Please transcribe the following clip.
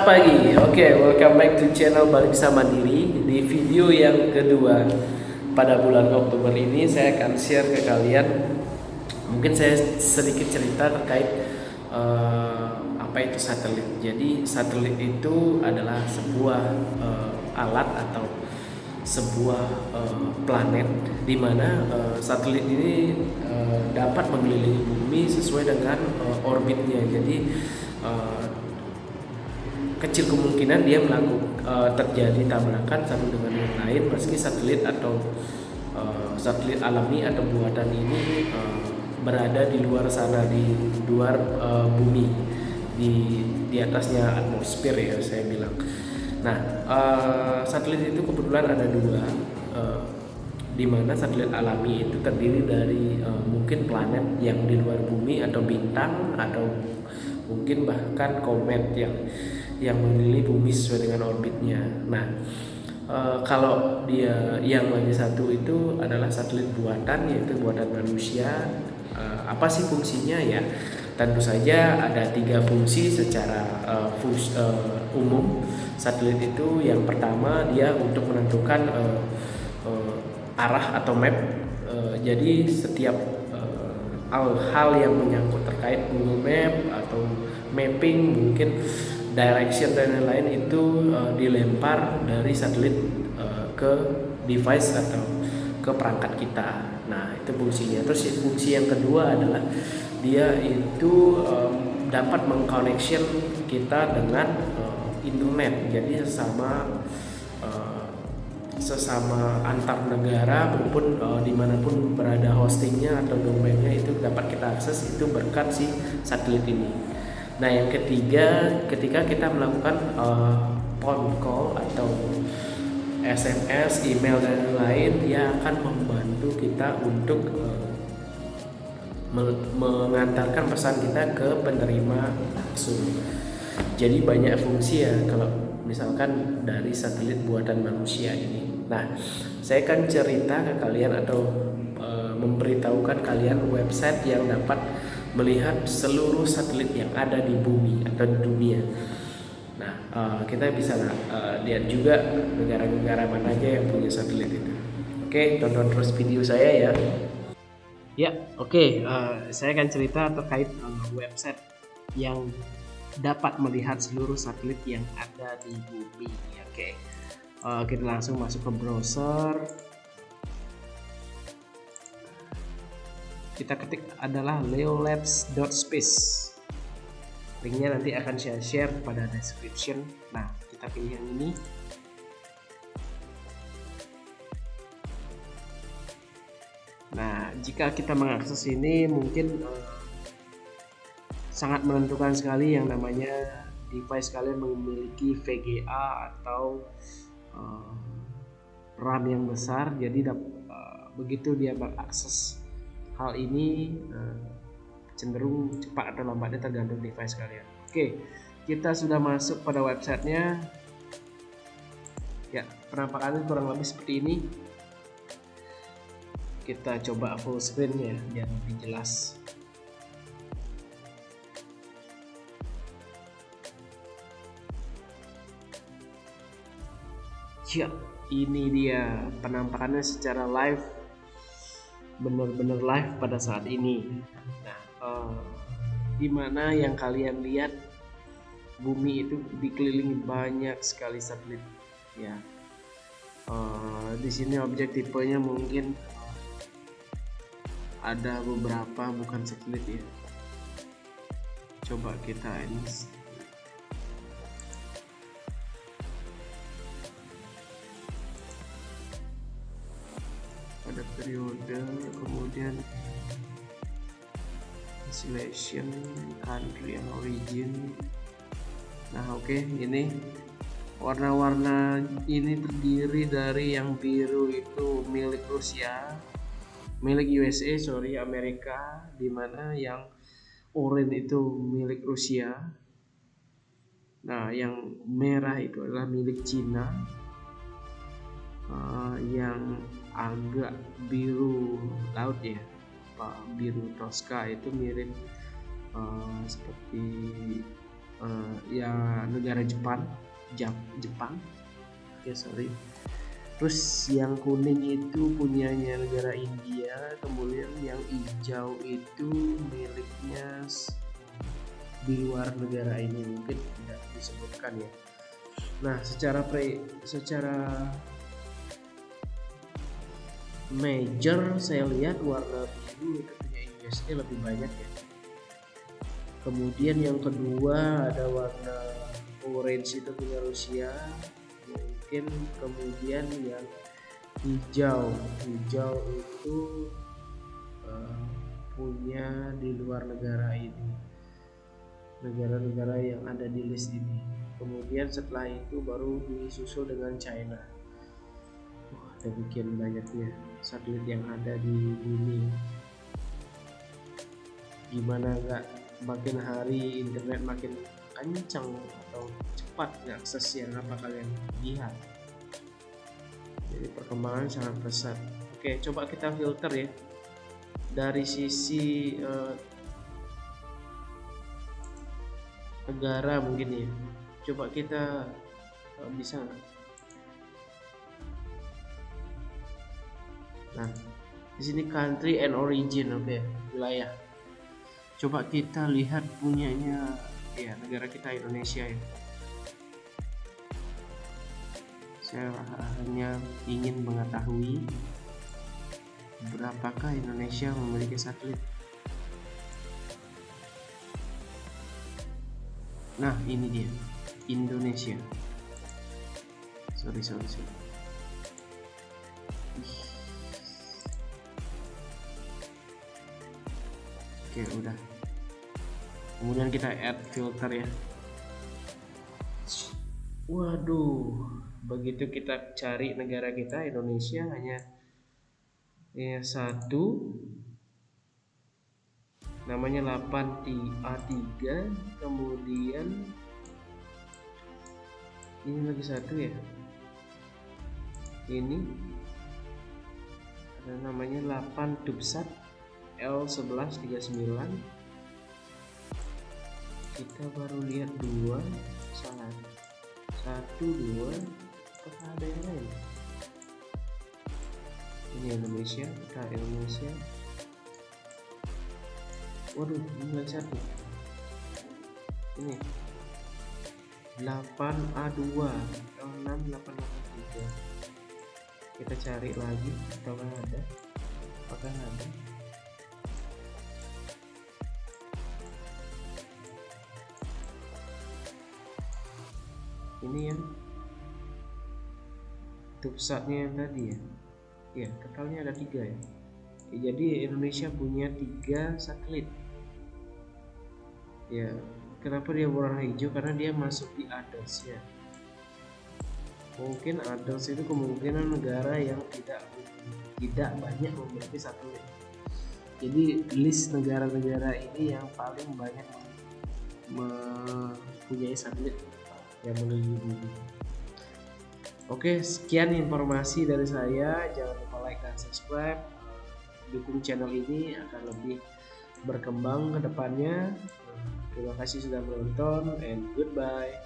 Selamat pagi. Oke, welcome back to channel Balik Sama Diri. Di video yang kedua pada bulan Oktober ini saya akan share ke kalian. Mungkin saya sedikit cerita terkait apa itu satelit. Jadi satelit itu adalah sebuah alat atau sebuah planet di mana satelit ini dapat mengelilingi bumi sesuai dengan orbitnya. Jadi kecil kemungkinan dia terjadi tabrakan satu dengan yang lain, meski satelit atau satelit alami atau buatan ini berada di luar sana, di luar bumi, di atasnya atmosfer ya saya bilang. Nah, satelit itu kebetulan ada dua, di mana satelit alami itu terdiri dari mungkin planet yang di luar bumi atau bintang, atau mungkin bahkan komet yang mengelilingi bumi sesuai dengan orbitnya. Nah, kalau dia yang lagi satu itu adalah satelit buatan, yaitu buatan manusia. Apa sih fungsinya ya? Tentu saja ada 3 fungsi secara umum. Satelit itu yang pertama dia untuk menentukan arah atau map. Jadi setiap hal yang menyangkut terkait Google Map atau mapping, mungkin direction dan lain-lain itu dilempar dari satelit ke device atau ke perangkat kita. Nah, itu fungsinya. Terus fungsi yang kedua adalah dia itu dapat mengconnection kita dengan internet. Jadi sesama antar negara maupun dimanapun berada hostingnya atau domainnya itu dapat kita akses itu berkat si satelit ini. Nah, yang ketiga, ketika kita melakukan phone call atau SMS, email dan lain, dia akan membantu kita untuk mengantarkan pesan kita ke penerima langsung. Jadi banyak fungsi ya kalau misalkan dari satelit buatan manusia ini. Nah, saya akan cerita ke kalian atau memberitahukan kalian website yang dapat melihat seluruh satelit yang ada di bumi atau di dunia. Nah, kita bisa lihat juga negara-negara mana aja yang punya satelit itu. Oke, tonton terus video saya ya. Ya, oke. Saya akan cerita terkait website yang dapat melihat seluruh satelit yang ada di bumi. Oke, kita langsung masuk ke browser. Kita ketik adalah leolabs.space. Linknya nanti akan saya share pada description. Nah, kita pilih yang ini. Nah, jika kita mengakses ini mungkin sangat menentukan sekali yang namanya device kalian memiliki VGA atau RAM yang besar. Jadi begitu dia mengakses hal ini cenderung cepat atau lambatnya tergantung device kalian. Oke, kita sudah masuk pada websitenya. Ya, penampakannya kurang lebih seperti ini. Kita coba full screen ya biar lebih jelas. Ya, ini dia penampakannya secara live, benar-benar live pada saat ini. Nah, dimana yang kalian lihat bumi itu dikelilingi banyak sekali satelit ya. Di sini objek tipenya mungkin ada beberapa, bukan satelit ya. Coba kita ini pada periode, kemudian installation, country and origin. Nah, oke, ini warna-warna ini terdiri dari yang biru itu milik Rusia, milik USA, Amerika, dimana yang oranye itu milik Rusia. Nah, yang merah itu adalah milik Cina. Yang agak biru laut ya, biru Tosca itu mirip seperti ya negara Jepang. Oke, sorry. Terus yang kuning itu punyanya negara India, kemudian yang hijau itu miliknya di luar negara ini, mungkin tidak disebutkan ya. Nah, secara major saya lihat warna biru itu punya USA lebih banyak ya. Kemudian yang kedua ada warna orange itu punya Rusia mungkin. Kemudian yang hijau itu punya di luar negara ini, negara-negara yang ada di list ini. Kemudian setelah itu baru disusul dengan China. Demikian banyaknya satelit yang ada di bumi. Gimana nggak makin hari internet makin kencang atau cepat aksesnya, apa kalian lihat? Jadi perkembangan sangat pesat. Oke, coba kita filter ya dari sisi negara mungkin ya. Coba kita bisa. Nah, di sini country and origin, oke, wilayah. Coba kita lihat punyanya ya negara kita Indonesia ya. Saya hanya ingin mengetahui berapakah Indonesia memiliki satelit. Nah, ini dia Indonesia. Sorry. Oke, udah. Kemudian kita add filter ya. Waduh, begitu kita cari negara kita Indonesia hanya ya satu, namanya 8A3. Kemudian ini lagi satu ya, ini ada namanya 8 Tubsat L1139. Kita baru lihat 2, 1, 2, apakah ada yang lain? Ini Indonesia, kita Indonesia. Waduh, ini satu. Ini 8A2 L6883. Kita cari lagi apakah ada. Ini yang Tubsatnya yang tadi ya. Ya, totalnya ada 3 ya. Jadi Indonesia punya 3 satelit. Ya, kenapa dia warna hijau? Karena dia masuk di others ya. Mungkin others itu kemungkinan negara yang tidak banyak memiliki satelit. Jadi list negara-negara ini yang paling banyak mempunyai satelit yang menuju bumi. Oke, sekian informasi dari saya. Jangan lupa like dan subscribe. Dukung channel ini akan lebih berkembang ke depannya. Terima kasih sudah menonton and goodbye.